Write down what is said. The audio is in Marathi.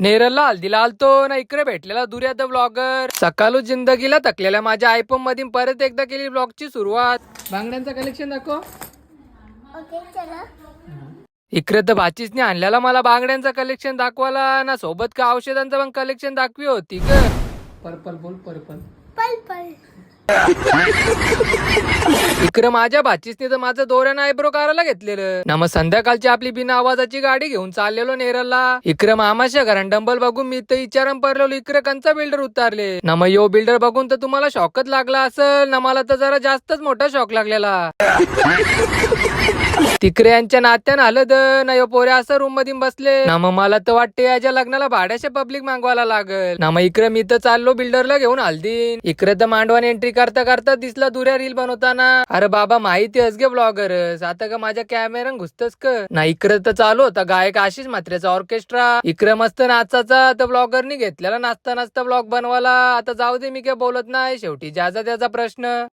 नेरलला हल्दीला आलतो ना इकडे भेटलेला दुर्या द ब्लॉगर. सकाळू जिंदगीला थकलेल्या माझ्या आयफोन मधून परत एकदा केली ब्लॉगची सुरुवात. बांगड्यांचं कलेक्शन दाखव. ओके चला. इकडे तर भाचीसने आणलेला मला बांगड्यांचं कलेक्शन दाखवायला ना, सोबत का औषधांचं पण कलेक्शन दाखवी होती ग. पर्पल बोल पर्पल. पल पल. इकडे माझ्या भाचीसने तर माझं दोऱ्यानं आयब्रो करायला घेतलेलं ना. मग संध्याकाळची आपली बिना आवाजाची गाडी घेऊन चाललेलो नेरलला. इकडे मामाच्या घरात डंबल बघून मी तर विचारम पडलेलो इकडे कंचा बिल्डर उतारले ना. मग यो बिल्डर बघून तर तुम्हाला शॉकच लागला असेल ना. मला तर जरा जास्तच मोठा शॉक लागलेला. तिकडे यांच्या नात्यानं आलं ना. यो पोऱ्या असं रूम मध्ये बसले ना. मग मला तर वाटते याच्या लग्नाला भाड्याचे पब्लिक मागवायला लागल ना. मग इकडे मी तर चाललो बिल्डरला घेऊन हल्दीन. इकडे तर मांडवाने एंट्री करता करता दिसला दुऱ्या रील बनवताना. अरे बाबा माहिती असगे ब्लॉगरच आता का माझ्या कॅमेरा घुसतस का ना. इकडे तर चालू होता गायक आशिष म्हात्रेचा ऑर्केस्ट्रा. इकडे मस्त नाचाचा तर ब्लॉगरनी घेतलेला नाचता नाचता ब्लॉग बनवायला. आता जाऊ दे मी काय बोलत नाही, शेवटी ज्याचा त्याचा प्रश्न.